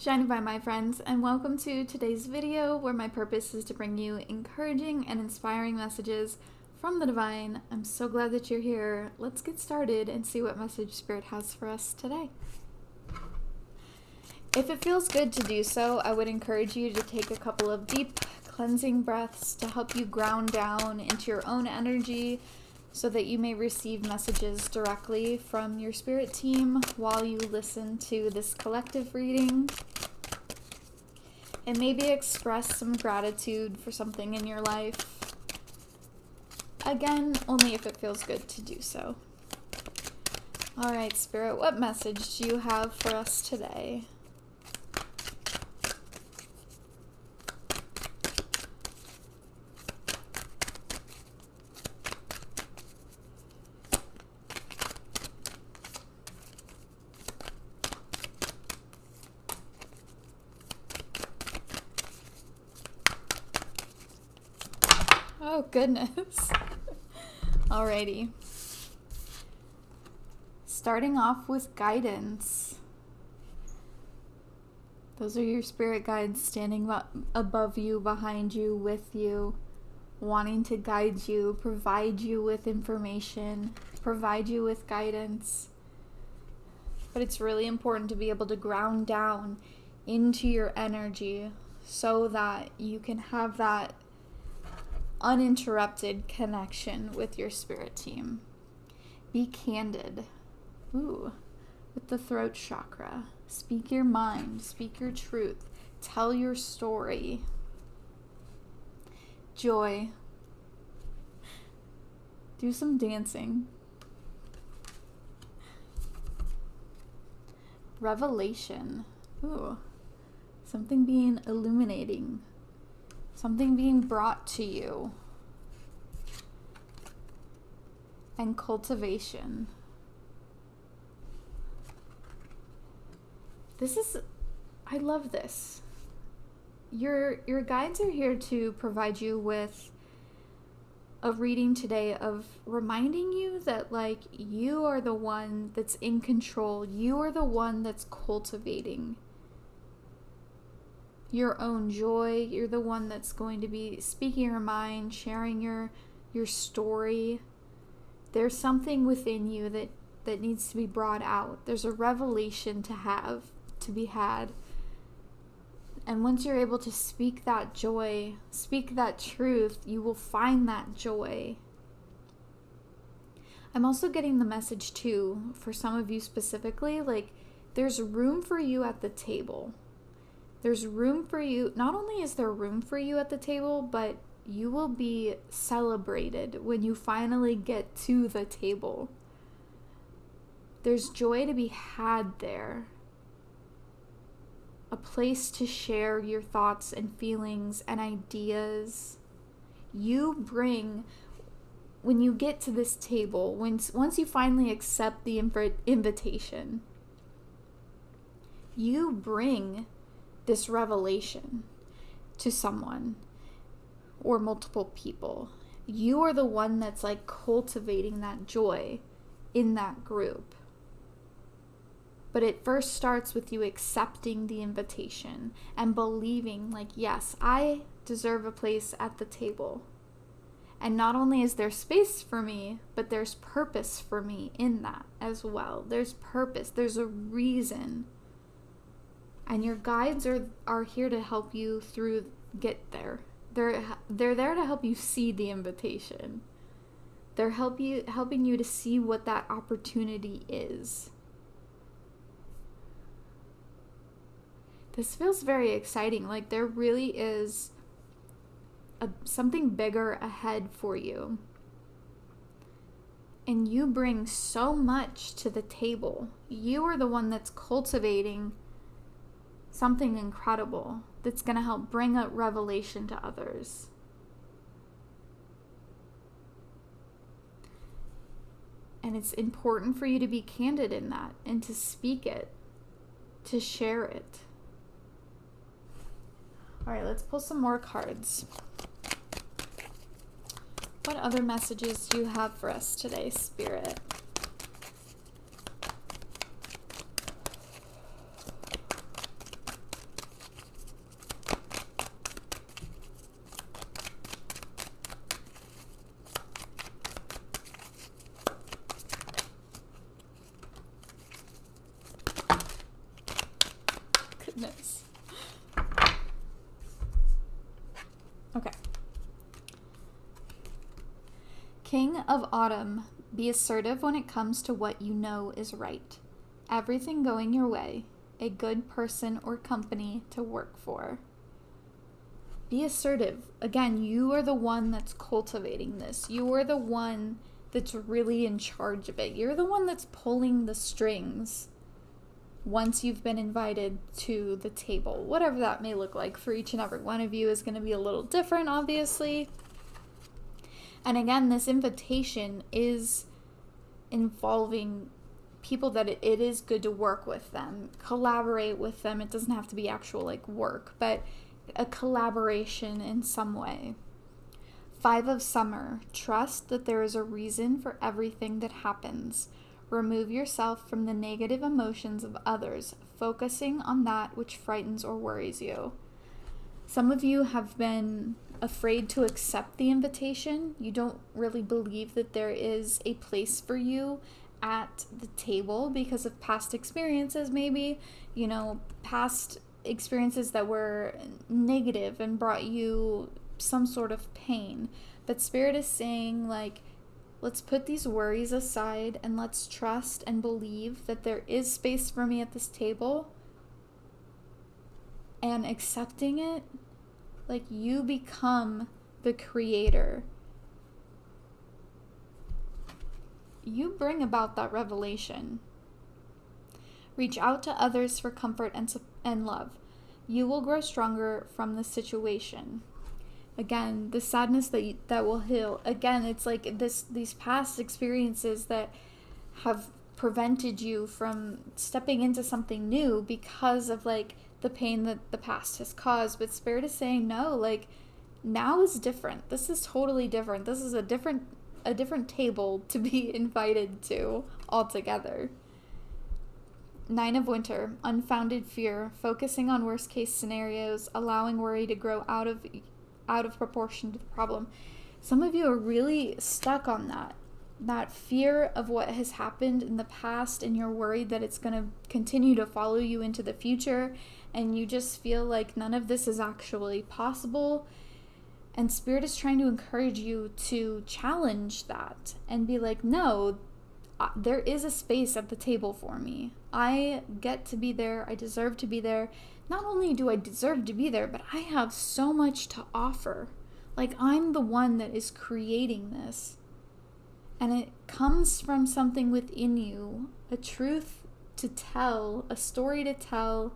Shiny by my friends, and welcome to today's video where my purpose is to bring you encouraging and inspiring messages from the divine. I'm so glad that you're here. Let's get started and see what message Spirit has for us today. If it feels good to do so, I would encourage you to take a couple of deep cleansing breaths to help you ground down into your own energy so that you may receive messages directly from your spirit team while you listen to this collective reading. And maybe express some gratitude for something in your life. Again, only if it feels good to do so. Alright, Spirit, what message do you have for us today? Oh, goodness. Alrighty. Starting off with guidance. Those are your spirit guides standing above you, behind you, with you, wanting to guide you, provide you with information, provide you with guidance. But it's really important to be able to ground down into your energy so that you can have that uninterrupted connection with your spirit team. Be candid. Ooh, with the throat chakra. Speak your mind, speak your truth, tell your story. Joy. Do some dancing. Revelation. Ooh, something being illuminating. Something being brought to you. And cultivation. I love this. Your guides are here to provide you with a reading today of reminding you that, like, you are the one that's in control. You are the one that's cultivating your own joy. You're the one that's going to be speaking your mind, sharing your story. There's something within you that needs to be brought out. There's a revelation to be had. And once you're able to speak that joy, speak that truth, you will find that joy. I'm also getting the message too, for some of you specifically, like, there's room for you at the table. There's room for you. Not only is there room for you at the table, but you will be celebrated when you finally get to the table. There's joy to be had there. A place to share your thoughts and feelings and ideas. You bring, when you get to this table, once you finally accept the invitation, you bring this revelation to someone or multiple people. You are the one that's like cultivating that joy in that group. But it first starts with you accepting the invitation and believing, like, yes, I deserve a place at the table. And not only is there space for me, but there's purpose for me in that as well. There's purpose. There's a reason. And your guides are here to help you get there. They're there to help you see the invitation. They're helping you to see what that opportunity is. This feels very exciting. Like, there really is something bigger ahead for you. And you bring so much to the table. You are the one that's cultivating something incredible that's going to help bring a revelation to others. And it's important for you to be candid in that and to speak it, to share it. All right, let's pull some more cards. What other messages do you have for us today, Spirit? goodness. Okay. King of Autumn, be assertive when it comes to what you know is right. Everything going your way. A good person or company to work for. Be assertive. Again, you are the one that's cultivating this. You are the one that's really in charge of it. You're the one that's pulling the strings once you've been invited to the table. Whatever that may look like for each and every one of you is going to be a little different, obviously. And again, this invitation is involving people that it is good to work with them, collaborate with them. It doesn't have to be actual like work, but a collaboration in some way. 5 of Summer, trust that there is a reason for everything that happens. Remove yourself from the negative emotions of others, focusing on that which frightens or worries you. Some of you have been afraid to accept the invitation. You don't really believe that there is a place for you at the table because of past experiences, maybe, past experiences that were negative and brought you some sort of pain. But Spirit is saying, like, let's put these worries aside and let's trust and believe that there is space for me at this table. And accepting it, like, you become the creator. You bring about that revelation. Reach out to others for comfort and love. You will grow stronger from the situation. Again, the sadness that will heal. Again, it's like these past experiences that have prevented you from stepping into something new because of like the pain that the past has caused. But Spirit is saying no, like now is different. This is totally different. This is a different table to be invited to altogether. 9 of Winter, unfounded fear, focusing on worst case scenarios, allowing worry to grow out of proportion to the problem. Some of you are really stuck on that fear of what has happened in the past, and you're worried that it's going to continue to follow you into the future, and you just feel like none of this is actually possible. And Spirit is trying to encourage you to challenge that and be like, no, there is a space at the table for me. I get to be there. I deserve to be there. Not only do I deserve to be there, but I have so much to offer. Like, I'm the one that is creating this. And it comes from something within you, a truth to tell, a story to tell.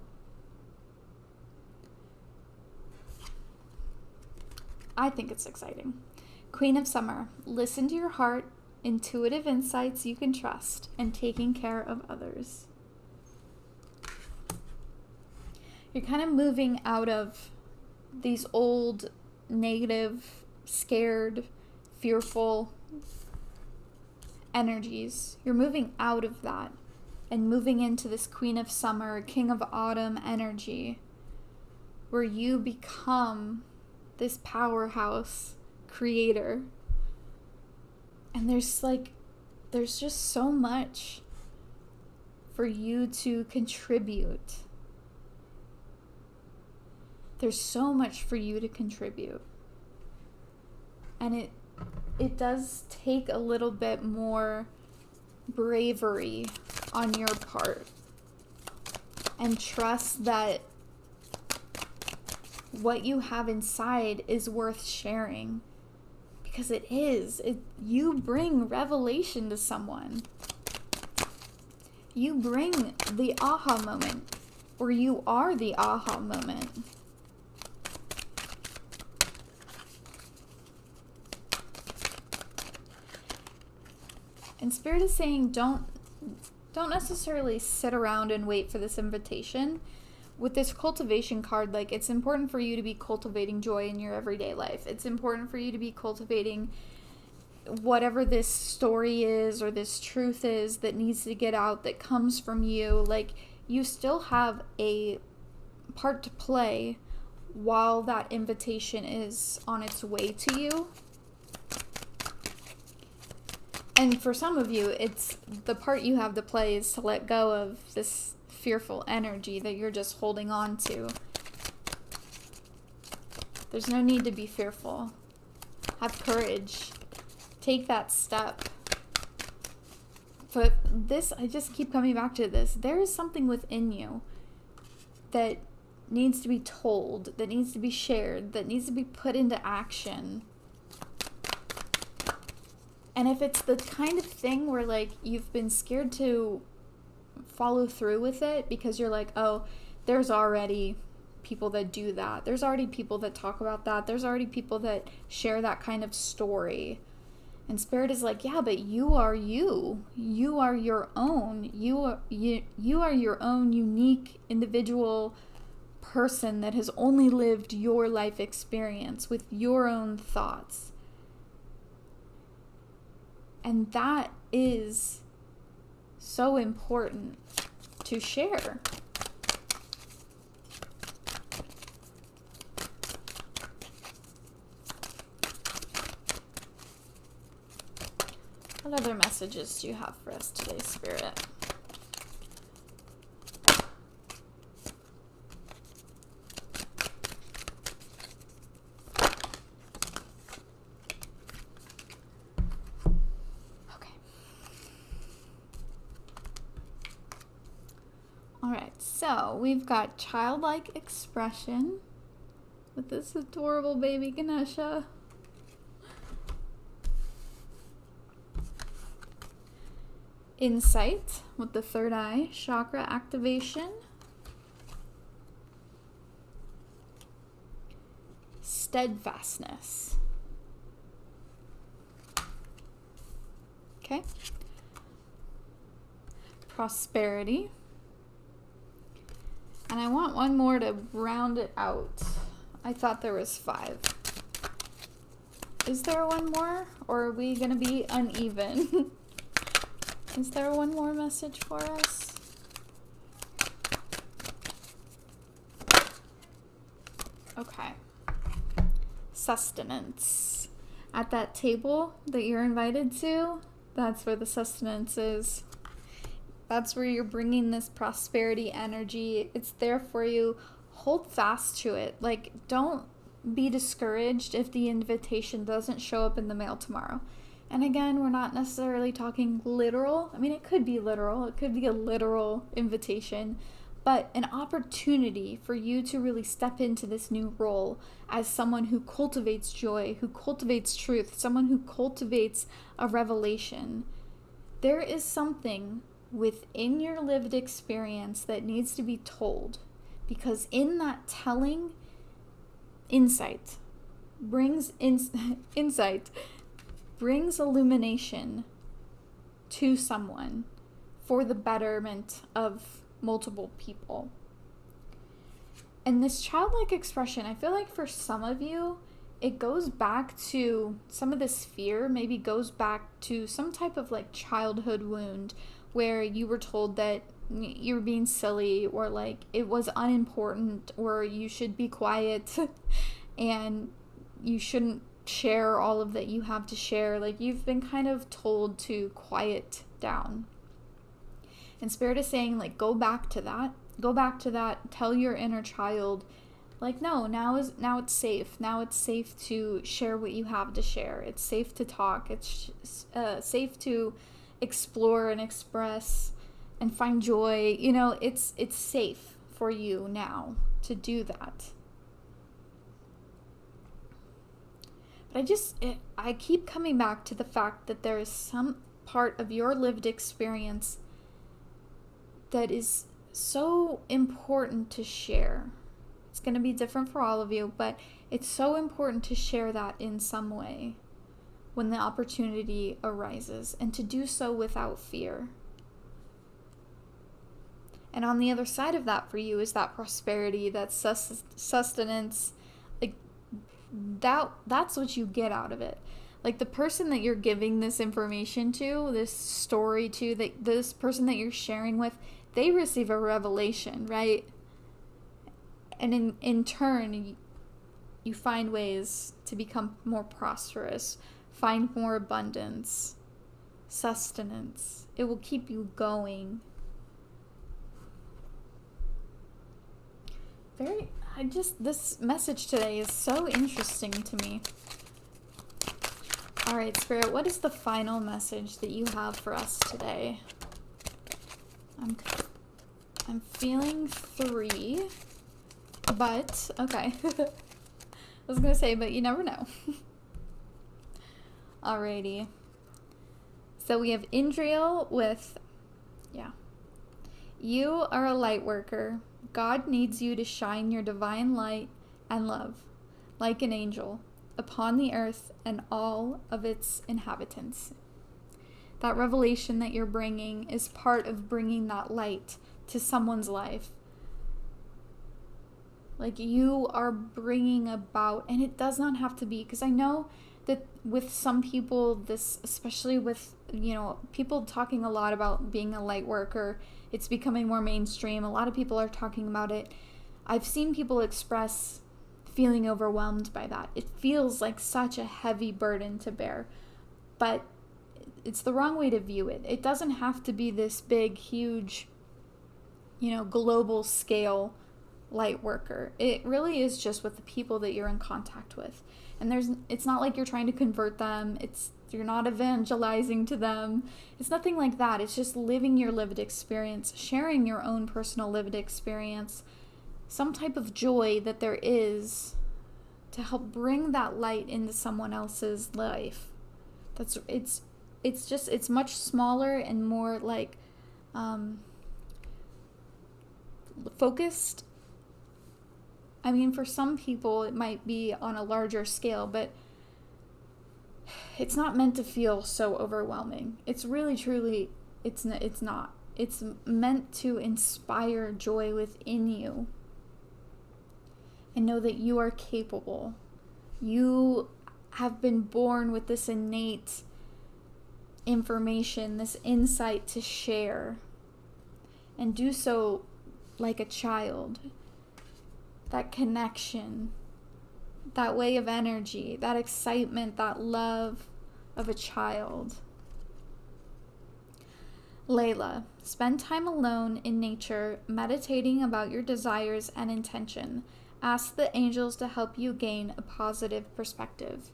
I think it's exciting. Queen of Summer, listen to your heart, intuitive insights you can trust, and taking care of others. You're kind of moving out of these old, negative, scared, fearful energies. You're moving out of that and moving into this Queen of Summer, King of Autumn energy, where you become this powerhouse creator. And there's just so much for you to contribute. There's so much for you to contribute. And it does take a little bit more bravery on your part. And trust that what you have inside is worth sharing. Because it is. You bring revelation to someone. You bring the aha moment. Or you are the aha moment. And Spirit is saying don't necessarily sit around and wait for this invitation. With this cultivation card, like, it's important for you to be cultivating joy in your everyday life. It's important for you to be cultivating whatever this story is or this truth is that needs to get out, that comes from you. Like, you still have a part to play while that invitation is on its way to you. And for some of you, it's the part you have to play is to let go of this fearful energy that you're just holding on to. There's no need to be fearful. Have courage. Take that step. But this, I just keep coming back to this. There is something within you that needs to be told, that needs to be shared, that needs to be put into action. And if it's the kind of thing where, like, you've been scared to follow through with it because you're like, oh, there's already people that do that. There's already people that talk about that. There's already people that share that kind of story. And Spirit is like, yeah, but you are you. You are your own. You are your own unique individual person that has only lived your life experience with your own thoughts. And that is so important to share. What other messages do you have for us today, Spirit? Okay. All right, so we've got childlike expression with this adorable baby Ganesha. Insight with the third eye chakra activation. Steadfastness. Okay. Prosperity. And I want one more to round it out. I thought there was 5. Is there one more? Or are we going to be uneven? Is there one more message for us? Okay. Sustenance. At that table that you're invited to, that's where the sustenance is. That's where you're bringing this prosperity energy. It's there for you. Hold fast to it. Like, don't be discouraged if the invitation doesn't show up in the mail tomorrow. And again, we're not necessarily talking literal. I mean, it could be literal. It could be a literal invitation, but an opportunity for you to really step into this new role as someone who cultivates joy, who cultivates truth, someone who cultivates a revelation. There is something within your lived experience that needs to be told, because in that telling, insight brings insight. Brings illumination to someone for the betterment of multiple people. And this childlike expression, I feel like for some of you, it goes back to some of this fear, maybe goes back to some type of like childhood wound where you were told that you were being silly, or like it was unimportant, or you should be quiet and you shouldn't share all of that you have to share. Like, you've been kind of told to quiet down. And Spirit is saying, like, go back to that. Tell your inner child, like, no, now it's safe. Now it's safe to share what you have to share. It's safe to talk. It's safe to explore and express and find joy. You know, it's safe for you now to do that. But I keep coming back to the fact that there is some part of your lived experience that is so important to share. It's going to be different for all of you, but it's so important to share that in some way when the opportunity arises, and to do so without fear. And on the other side of that for you is that prosperity, that sustenance. That's what you get out of it. Like, the person that you're giving this information to, this story to, that this person that you're sharing with, they receive a revelation, right? And in turn, you find ways to become more prosperous, find more abundance, sustenance. It will keep you going. This message today is so interesting to me. All right, Spirit, what is the final message that you have for us today? I'm feeling 3, but okay. I was gonna say, but you never know. Alrighty. So we have Indriel with, you are a light worker. God needs you to shine your divine light and love, like an angel, upon the earth and all of its inhabitants. That revelation that you're bringing is part of bringing that light to someone's life. Like you are bringing about, and it does not have to be, because I know that with some people, this, especially with, people talking a lot about being a light worker, it's becoming more mainstream. A lot of people are talking about it. I've seen people express feeling overwhelmed by that. It feels like such a heavy burden to bear, but it's the wrong way to view it. It doesn't have to be this big, huge, global scale light worker. It really is just with the people that you're in contact with. And it's not like you're trying to convert them. You're not evangelizing to them. It's nothing like that. It's just living your lived experience, sharing your own personal lived experience, some type of joy that there is to help bring that light into someone else's life. It's much smaller and more like focused. I mean, for some people it might be on a larger scale, but it's not meant to feel so overwhelming. It's really, truly, it's not. It's meant to inspire joy within you. And know that you are capable. You have been born with this innate information, this insight to share. And do so like a child. That connection, that way of energy, that excitement, that love of a child. Layla, spend time alone in nature, meditating about your desires and intention. Ask the angels to help you gain a positive perspective.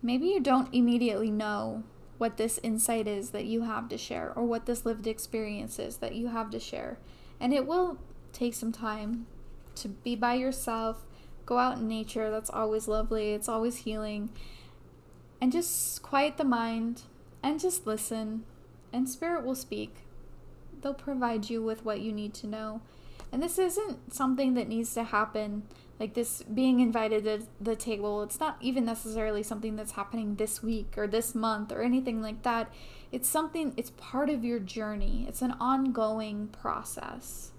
Maybe you don't immediately know what this insight is that you have to share, or what this lived experience is that you have to share. And it will take some time to be by yourself, go out in nature. That's always lovely. It's always healing. And just quiet the mind and just listen. And Spirit will speak. They'll provide you with what you need to know. And this isn't something that needs to happen, like this being invited to the table. It's not even necessarily something that's happening this week or this month or anything like that. It's part of your journey. It's an ongoing process.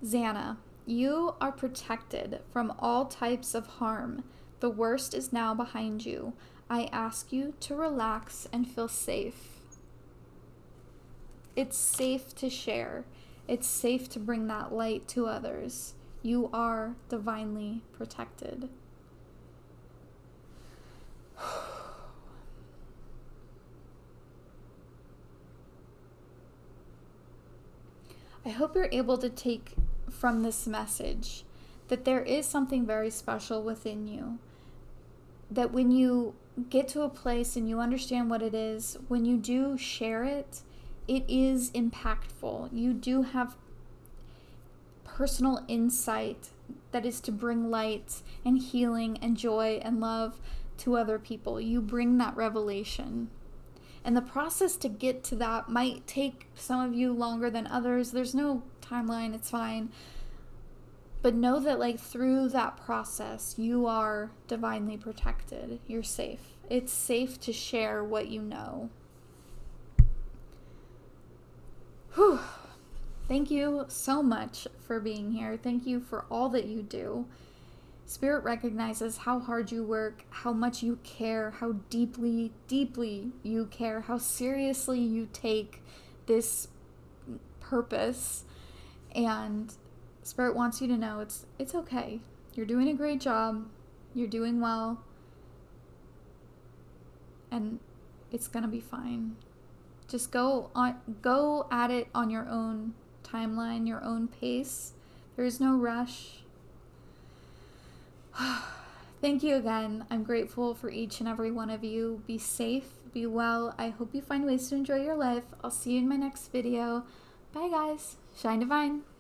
Xana, you are protected from all types of harm. The worst is now behind you. I ask you to relax and feel safe. It's safe to share. It's safe to bring that light to others. You are divinely protected. I hope you're able to take from this message that there is something very special within you. That when you get to a place and you understand what it is, when you do share it, it is impactful. You do have personal insight that is to bring light and healing and joy and love to other people. You bring that revelation. And the process to get to that might take some of you longer than others. There's no timeline, it's fine. But know that through that process, you are divinely protected. You're safe. It's safe to share what you know. Whew. Thank you so much for being here. Thank you for all that you do. Spirit recognizes how hard you work, how much you care, how deeply, deeply you care, how seriously you take this purpose. And Spirit wants you to know it's okay. You're doing a great job. You're doing well. And it's gonna be fine. Just go at it on your own timeline, your own pace. There is no rush. Thank you again. I'm grateful for each and every one of you. Be safe, be well. I hope you find ways to enjoy your life. I'll see you in my next video. Bye guys. Shine divine.